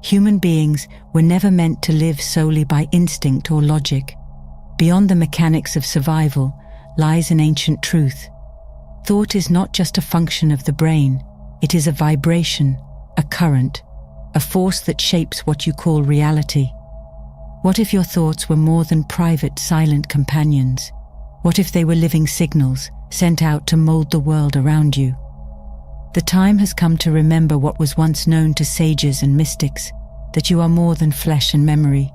Human beings were never meant to live solely by instinct or logic. Beyond the mechanics of survival lies an ancient truth. Thought is not just a function of the brain, it is a vibration, a current, a force that shapes what you call reality. What if your thoughts were more than private, silent companions? What if they were living signals sent out to mold the world around you? The time has come to remember what was once known to sages and mystics, that you are more than flesh and memory.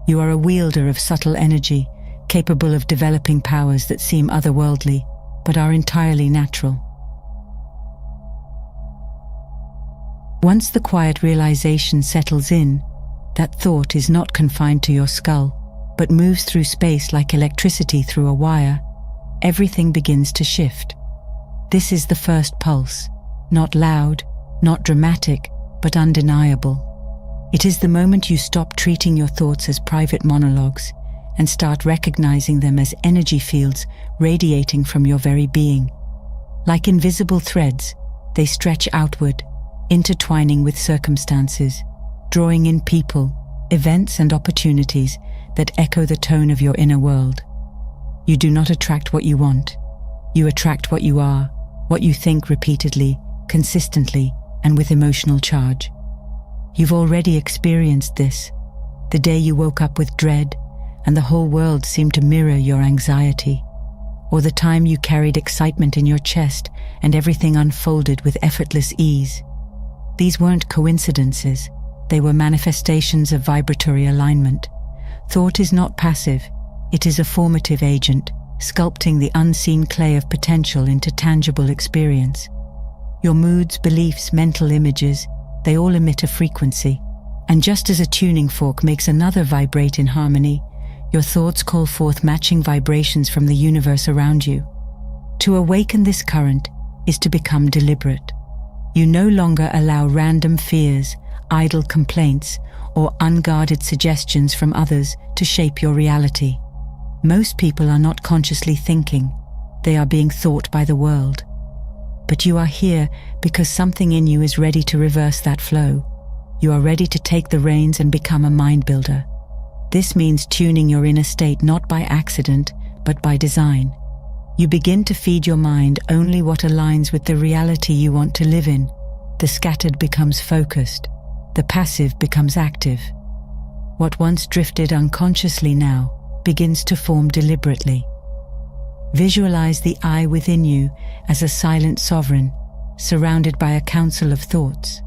You are a wielder of subtle energy, capable of developing powers that seem otherworldly, but are entirely natural. Once the quiet realization settles in, that thought is not confined to your skull, but moves through space like electricity through a wire, everything begins to shift. This is the first pulse, not loud, not dramatic, but undeniable. It is the moment you stop treating your thoughts as private monologues and start recognizing them as energy fields radiating from your very being. Like invisible threads, they stretch outward, intertwining with circumstances, drawing in people, events and opportunities that echo the tone of your inner world. You do not attract what you want. You attract what you are, what you think repeatedly, consistently, and with emotional charge. You've already experienced this, the day you woke up with dread and the whole world seemed to mirror your anxiety, or the time you carried excitement in your chest and everything unfolded with effortless ease. These weren't coincidences, they were manifestations of vibratory alignment. Thought is not passive, it is a formative agent, sculpting the unseen clay of potential into tangible experience. Your moods, beliefs, mental images, they all emit a frequency. And just as a tuning fork makes another vibrate in harmony, your thoughts call forth matching vibrations from the universe around you. To awaken this current is to become deliberate. You no longer allow random fears, idle complaints, or unguarded suggestions from others to shape your reality. Most people are not consciously thinking, they are being thought by the world. But you are here because something in you is ready to reverse that flow. You are ready to take the reins and become a mind builder. This means tuning your inner state not by accident, but by design. You begin to feed your mind only what aligns with the reality you want to live in. The scattered becomes focused. The passive becomes active. What once drifted unconsciously now begins to form deliberately. Visualize the I within you as a silent sovereign, surrounded by a council of thoughts.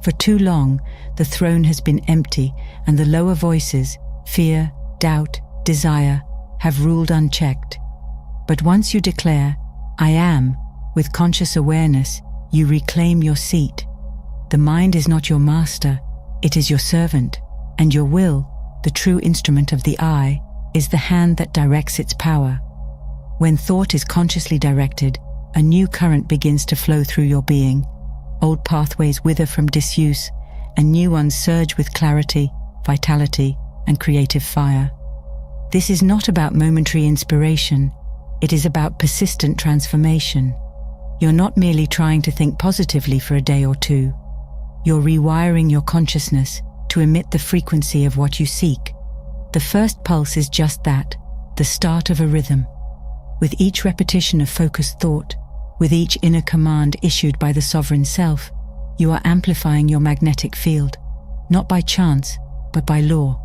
For too long, the throne has been empty and the lower voices, fear, doubt, desire, have ruled unchecked. But once you declare, I am, with conscious awareness, you reclaim your seat. The mind is not your master, it is your servant, and your will, the true instrument of the I, is the hand that directs its power. When thought is consciously directed, a new current begins to flow through your being. Old pathways wither from disuse, and new ones surge with clarity, vitality, and creative fire. This is not about momentary inspiration, it is about persistent transformation. You're not merely trying to think positively for a day or two. You're rewiring your consciousness to emit the frequency of what you seek. The first pulse is just that, the start of a rhythm. With each repetition of focused thought, with each inner command issued by the sovereign self, you are amplifying your magnetic field, not by chance, but by law.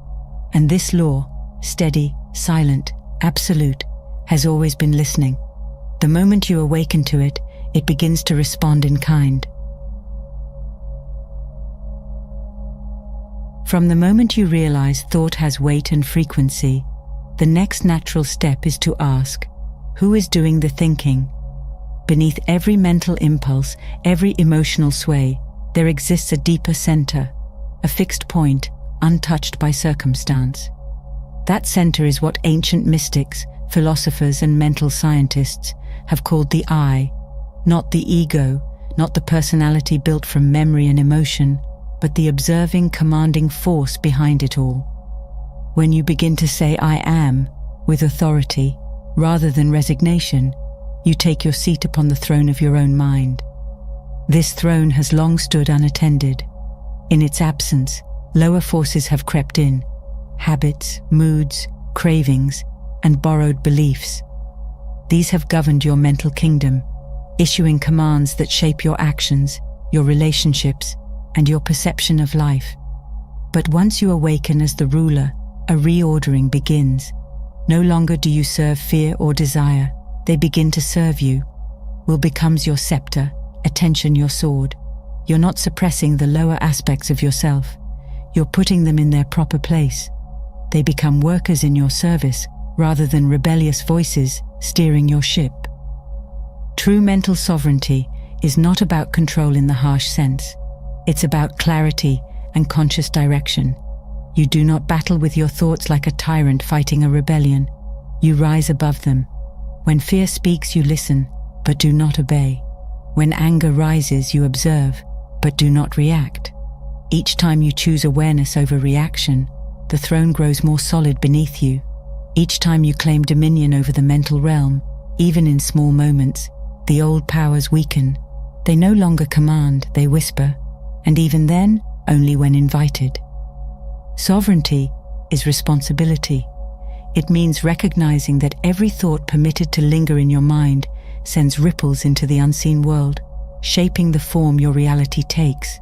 And this law, steady, silent, absolute, has always been listening. The moment you awaken to it, it begins to respond in kind. From the moment you realize thought has weight and frequency, the next natural step is to ask, who is doing the thinking? Beneath every mental impulse, every emotional sway, there exists a deeper center, a fixed point, untouched by circumstance. That center is what ancient mystics, philosophers, and mental scientists have called the I, not the ego, not the personality built from memory and emotion, but the observing, commanding force behind it all. When you begin to say I am, with authority, rather than resignation, you take your seat upon the throne of your own mind. This throne has long stood unattended. In its absence, Lower forces have crept in: habits, moods, cravings, and borrowed beliefs. These have governed your mental kingdom, issuing commands that shape your actions, your relationships, and your perception of life. But once you awaken as the ruler, a reordering begins. No longer do you serve fear or desire, they begin to serve you. Will becomes your scepter, attention your sword. You're not suppressing the lower aspects of yourself, you're putting them in their proper place. They become workers in your service, rather than rebellious voices steering your ship. True mental sovereignty is not about control in the harsh sense. It's about clarity and conscious direction. You do not battle with your thoughts like a tyrant fighting a rebellion. You rise above them. When fear speaks, you listen, but do not obey. When anger rises, you observe, but do not react. Each time you choose awareness over reaction, the throne grows more solid beneath you. Each time you claim dominion over the mental realm, even in small moments, the old powers weaken. They no longer command, they whisper, and even then, only when invited. Sovereignty is responsibility. It means recognizing that every thought permitted to linger in your mind sends ripples into the unseen world, shaping the form your reality takes.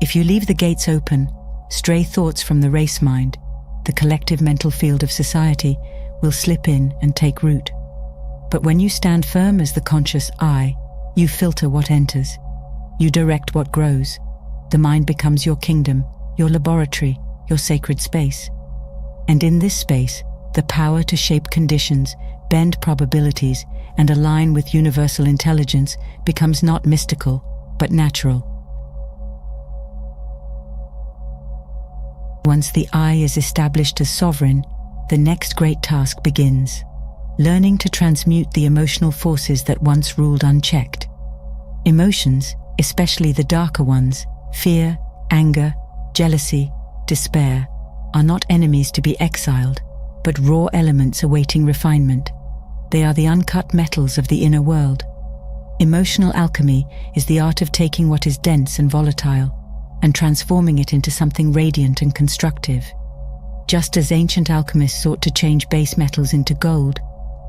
If you leave the gates open, stray thoughts from the race mind, the collective mental field of society, will slip in and take root. But when you stand firm as the conscious I, you filter what enters. You direct what grows. The mind becomes your kingdom, your laboratory, your sacred space. And in this space, the power to shape conditions, bend probabilities, and align with universal intelligence becomes not mystical, but natural. Once the I is established as sovereign, the next great task begins: learning to transmute the emotional forces that once ruled unchecked. Emotions, especially the darker ones, fear, anger, jealousy, despair, are not enemies to be exiled, but raw elements awaiting refinement. They are the uncut metals of the inner world. Emotional alchemy is the art of taking what is dense and volatile and transforming it into something radiant and constructive. Just as ancient alchemists sought to change base metals into gold,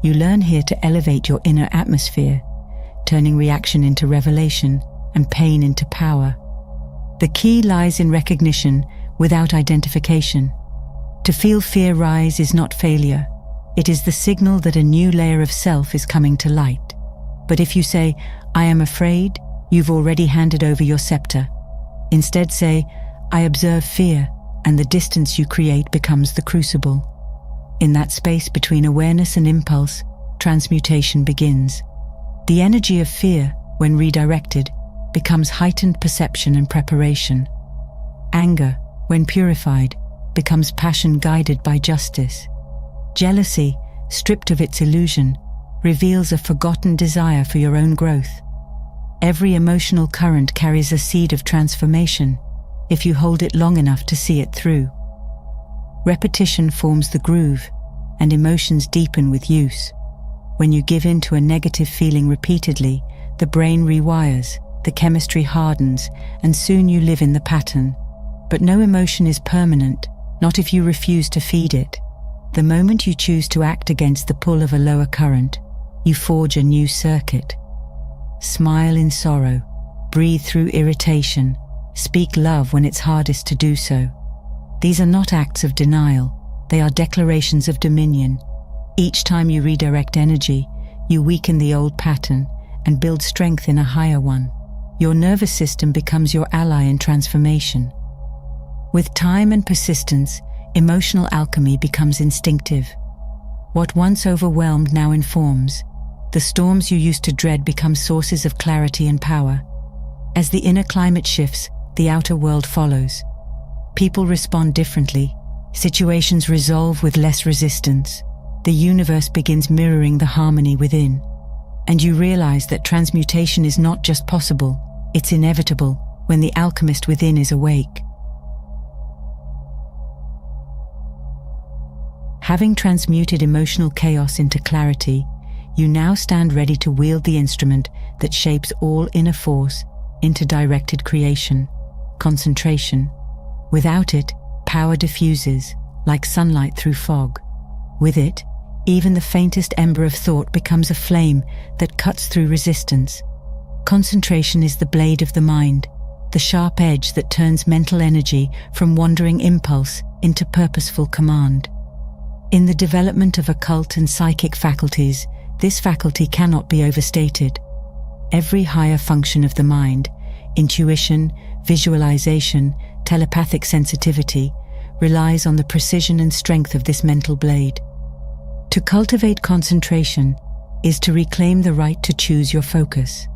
you learn here to elevate your inner atmosphere, turning reaction into revelation and pain into power. The key lies in recognition without identification. To feel fear rise is not failure. It is the signal that a new layer of self is coming to light. But if you say, "I am afraid," you've already handed over your scepter. Instead say, "I observe fear," and the distance you create becomes the crucible. In that space between awareness and impulse, transmutation begins. The energy of fear, when redirected, becomes heightened perception and preparation. Anger, when purified, becomes passion guided by justice. Jealousy, stripped of its illusion, reveals a forgotten desire for your own growth. Every emotional current carries a seed of transformation, if you hold it long enough to see it through. Repetition forms the groove, and emotions deepen with use. When you give in to a negative feeling repeatedly, the brain rewires, the chemistry hardens, and soon you live in the pattern. But no emotion is permanent, not if you refuse to feed it. The moment you choose to act against the pull of a lower current, you forge a new circuit. Smile in sorrow, breathe through irritation, speak love when it's hardest to do so. These are not acts of denial, they are declarations of dominion. Each time you redirect energy, you weaken the old pattern and build strength in a higher one. Your nervous system becomes your ally in transformation. With time and persistence, emotional alchemy becomes instinctive. What once overwhelmed now informs. The storms you used to dread become sources of clarity and power. As the inner climate shifts, the outer world follows. People respond differently. Situations resolve with less resistance. The universe begins mirroring the harmony within. And you realize that transmutation is not just possible, it's inevitable when the alchemist within is awake. Having transmuted emotional chaos into clarity, you now stand ready to wield the instrument that shapes all inner force into directed creation, concentration. Without it, power diffuses, like sunlight through fog. With it, even the faintest ember of thought becomes a flame that cuts through resistance. Concentration is the blade of the mind, the sharp edge that turns mental energy from wandering impulse into purposeful command. In the development of occult and psychic faculties, this faculty cannot be overstated. Every higher function of the mind, intuition, visualization, telepathic sensitivity, relies on the precision and strength of this mental blade. To cultivate concentration is to reclaim the right to choose your focus.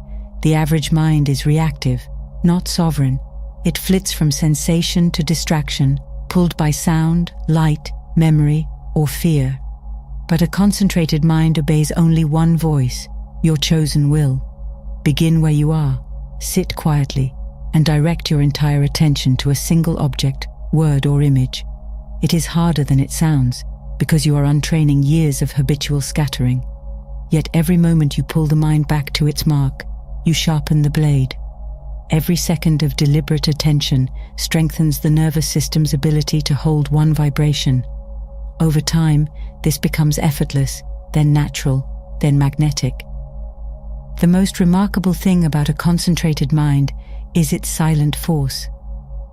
The average mind is reactive, not sovereign. It flits from sensation to distraction, pulled by sound, light, memory, or fear. But a concentrated mind obeys only one voice, your chosen will. Begin where you are, sit quietly, and direct your entire attention to a single object, word or image. It is harder than it sounds, because you are untraining years of habitual scattering. Yet every moment you pull the mind back to its mark, you sharpen the blade. Every second of deliberate attention strengthens the nervous system's ability to hold one vibration. Over time, this becomes effortless, then natural, then magnetic. The most remarkable thing about a concentrated mind is its silent force.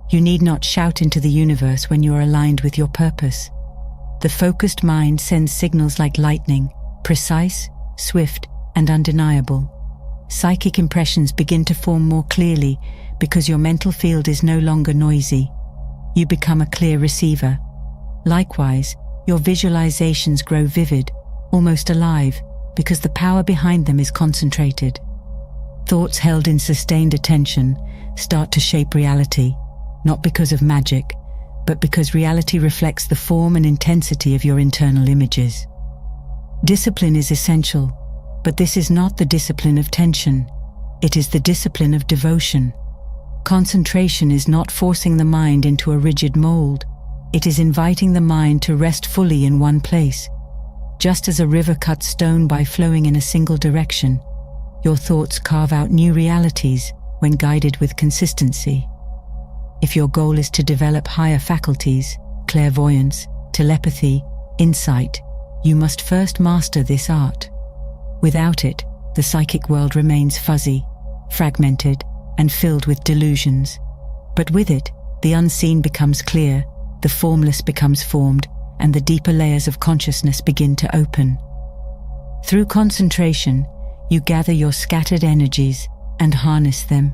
You need not shout into the universe when you are aligned with your purpose. The focused mind sends signals like lightning, precise, swift, and undeniable. Psychic impressions begin to form more clearly because your mental field is no longer noisy. You become a clear receiver. Likewise, your visualizations grow vivid, almost alive, because the power behind them is concentrated. Thoughts held in sustained attention start to shape reality, not because of magic, but because reality reflects the form and intensity of your internal images. Discipline is essential, but this is not the discipline of tension. It is the discipline of devotion. Concentration is not forcing the mind into a rigid mold. It is inviting the mind to rest fully in one place. Just as a river cuts stone by flowing in a single direction, your thoughts carve out new realities when guided with consistency. If your goal is to develop higher faculties, clairvoyance, telepathy, insight, you must first master this art. Without it, the psychic world remains fuzzy, fragmented, and filled with delusions. But with it, the unseen becomes clear, the formless becomes formed, and the deeper layers of consciousness begin to open. Through concentration, you gather your scattered energies and harness them.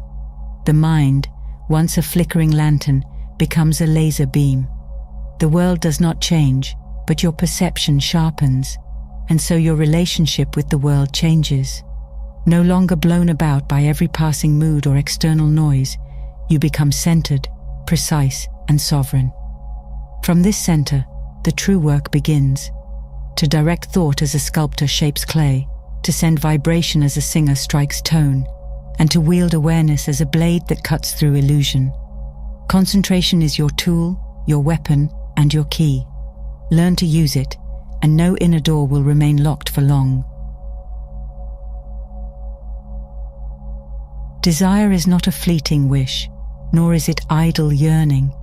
The mind, once a flickering lantern, becomes a laser beam. The world does not change, but your perception sharpens, and so your relationship with the world changes. No longer blown about by every passing mood or external noise, you become centered, precise, and sovereign. From this center, the true work begins. To direct thought as a sculptor shapes clay, to send vibration as a singer strikes tone, and to wield awareness as a blade that cuts through illusion. Concentration is your tool, your weapon, and your key. Learn to use it, and no inner door will remain locked for long. Desire is not a fleeting wish, nor is it idle yearning.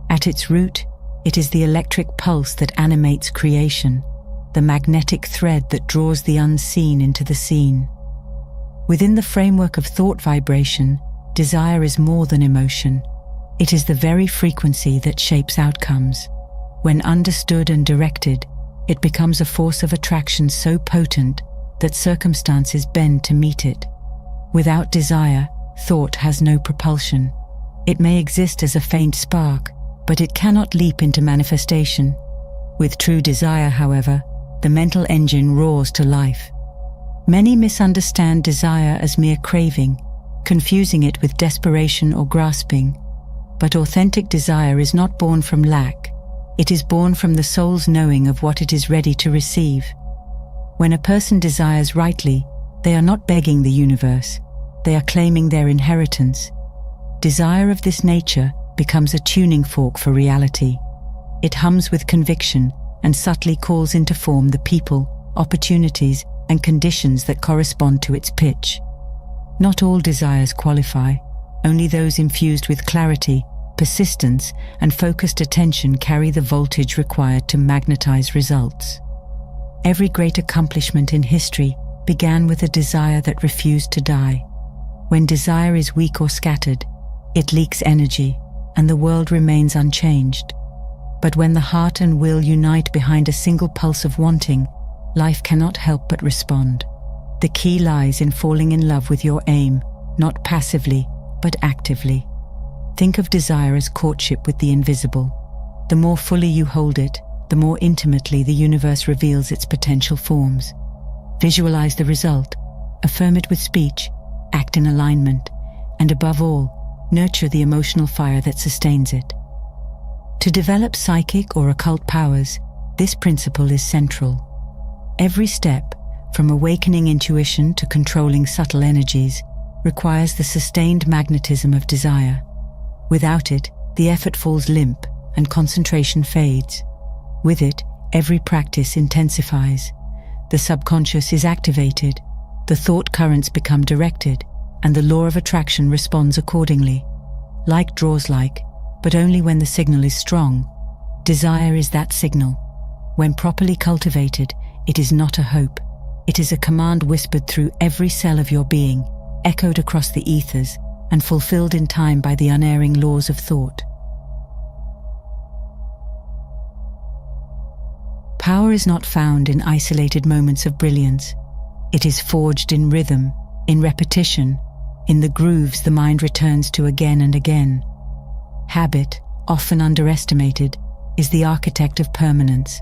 At its root, it is the electric pulse that animates creation, the magnetic thread that draws the unseen into the seen. Within the framework of thought vibration, desire is more than emotion. It is the very frequency that shapes outcomes. When understood and directed, it becomes a force of attraction so potent that circumstances bend to meet it. Without desire, thought has no propulsion. It may exist as a faint spark, but it cannot leap into manifestation. With true desire, however, the mental engine roars to life. Many misunderstand desire as mere craving, confusing it with desperation or grasping. But authentic desire is not born from lack. It is born from the soul's knowing of what it is ready to receive. When a person desires rightly, they are not begging the universe. They are claiming their inheritance. Desire of this nature becomes a tuning fork for reality. It hums with conviction and subtly calls into form the people, opportunities, and conditions that correspond to its pitch. Not all desires qualify. Only those infused with clarity, persistence, and focused attention carry the voltage required to magnetize results. Every great accomplishment in history began with a desire that refused to die. When desire is weak or scattered, it leaks energy, and the world remains unchanged. But when the heart and will unite behind a single pulse of wanting, life cannot help but respond. The key lies in falling in love with your aim, not passively, but actively. Think of desire as courtship with the invisible. The more fully you hold it, the more intimately the universe reveals its potential forms. Visualize the result, affirm it with speech, act in alignment, and above all, nurture the emotional fire that sustains it. To develop psychic or occult powers, this principle is central. Every step, from awakening intuition to controlling subtle energies, requires the sustained magnetism of desire. Without it, the effort falls limp and concentration fades. With it, every practice intensifies. The subconscious is activated, the thought currents become directed, and the law of attraction responds accordingly. Like draws like, but only when the signal is strong. Desire is that signal. When properly cultivated, it is not a hope. It is a command whispered through every cell of your being, echoed across the ethers, and fulfilled in time by the unerring laws of thought. Power is not found in isolated moments of brilliance. It is forged in rhythm, in repetition, in the grooves the mind returns to again and again. Habit, often underestimated, is the architect of permanence.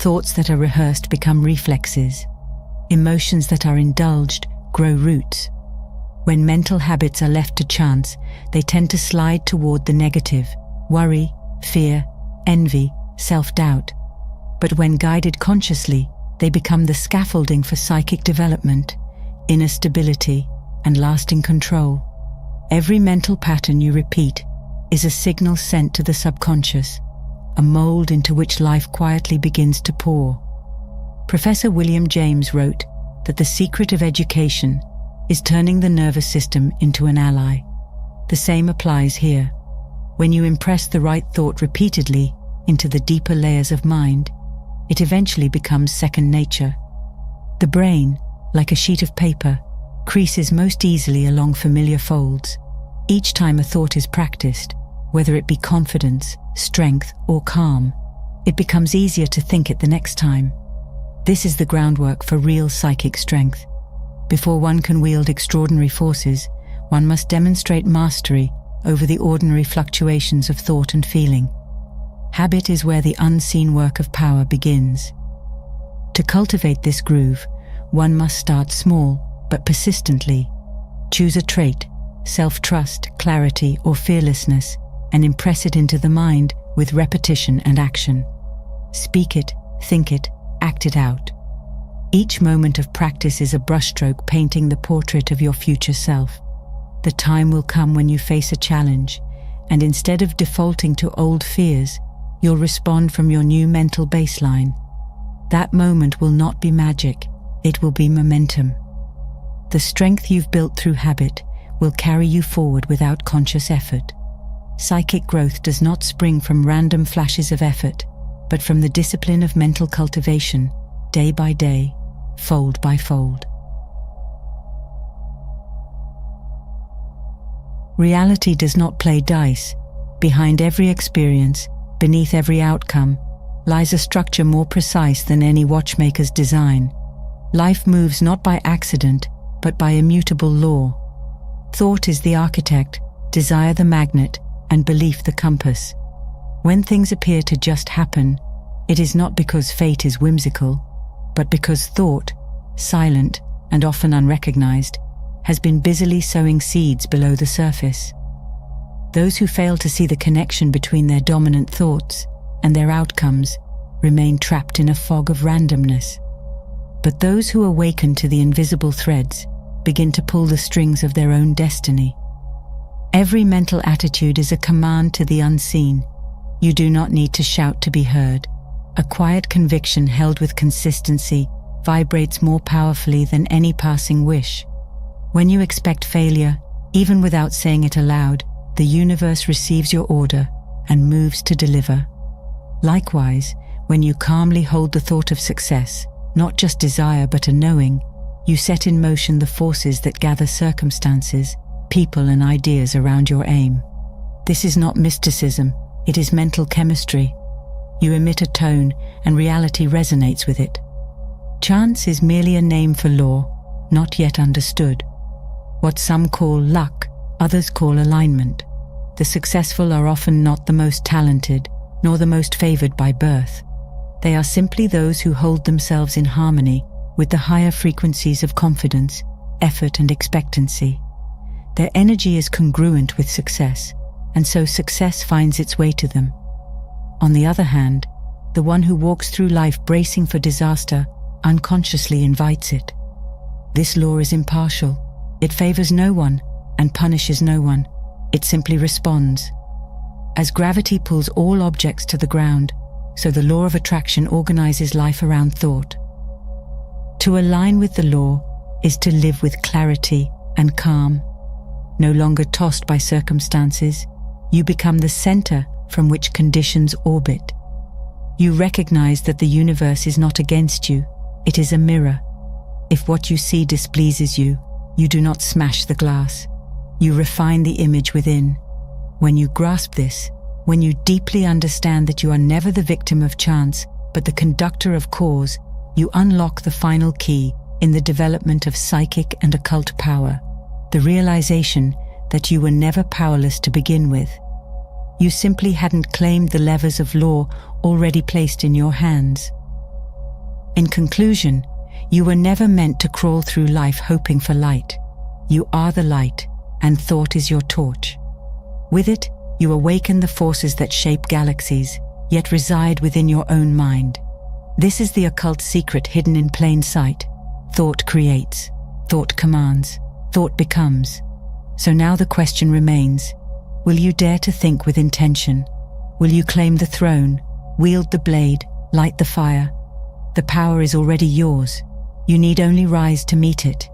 Thoughts that are rehearsed become reflexes. Emotions that are indulged grow roots. When mental habits are left to chance, they tend to slide toward the negative: worry, fear, envy, self-doubt. But when guided consciously, they become the scaffolding for psychic development, inner stability, and lasting control. Every mental pattern you repeat is a signal sent to the subconscious, a mold into which life quietly begins to pour. Professor William James wrote that the secret of education is turning the nervous system into an ally. The same applies here. When you impress the right thought repeatedly into the deeper layers of mind, it eventually becomes second nature. The brain, like a sheet of paper, creases most easily along familiar folds. Each time a thought is practiced, whether it be confidence, strength, or calm, it becomes easier to think it the next time. This is the groundwork for real psychic strength. Before one can wield extraordinary forces, one must demonstrate mastery over the ordinary fluctuations of thought and feeling. Habit is where the unseen work of power begins. To cultivate this groove, one must start small, but persistently. Choose a trait, self-trust, clarity, or fearlessness, and impress it into the mind with repetition and action. Speak it, think it, act it out. Each moment of practice is a brushstroke painting the portrait of your future self. The time will come when you face a challenge, and instead of defaulting to old fears, you'll respond from your new mental baseline. That moment will not be magic, it will be momentum. The strength you've built through habit will carry you forward without conscious effort. Psychic growth does not spring from random flashes of effort, but from the discipline of mental cultivation, day by day, fold by fold. Reality does not play dice. Behind every experience, beneath every outcome, lies a structure more precise than any watchmaker's design. Life moves not by accident, but by immutable law. Thought is the architect, desire the magnet, and belief the compass. When things appear to just happen, it is not because fate is whimsical, but because thought, silent and often unrecognized, has been busily sowing seeds below the surface. Those who fail to see the connection between their dominant thoughts and their outcomes remain trapped in a fog of randomness. But those who awaken to the invisible threads begin to pull the strings of their own destiny. Every mental attitude is a command to the unseen. You do not need to shout to be heard. A quiet conviction held with consistency vibrates more powerfully than any passing wish. When you expect failure, even without saying it aloud, the universe receives your order and moves to deliver. Likewise, when you calmly hold the thought of success, not just desire but a knowing, you set in motion the forces that gather circumstances, people and ideas around your aim. This is not mysticism, it is mental chemistry. You emit a tone and reality resonates with it. Chance is merely a name for law, not yet understood. What some call luck, others call alignment. The successful are often not the most talented, nor the most favored by birth. They are simply those who hold themselves in harmony with the higher frequencies of confidence, effort and expectancy. Their energy is congruent with success, and so success finds its way to them. On the other hand, the one who walks through life bracing for disaster unconsciously invites it. This law is impartial. It favors no one and punishes no one. It simply responds. As gravity pulls all objects to the ground, so the law of attraction organizes life around thought. To align with the law is to live with clarity and calm. No longer tossed by circumstances, you become the center from which conditions orbit. You recognize that the universe is not against you, it is a mirror. If what you see displeases you, you do not smash the glass. You refine the image within. When you grasp this, when you deeply understand that you are never the victim of chance, but the conductor of cause, you unlock the final key in the development of psychic and occult power, the realization that you were never powerless to begin with. You simply hadn't claimed the levers of law already placed in your hands. In conclusion, you were never meant to crawl through life hoping for light. You are the light, and thought is your torch. With it, you awaken the forces that shape galaxies, yet reside within your own mind. This is the occult secret hidden in plain sight. Thought creates, thought commands, thought becomes. So now the question remains, will you dare to think with intention? Will you claim the throne, wield the blade, light the fire? The power is already yours. You need only rise to meet it.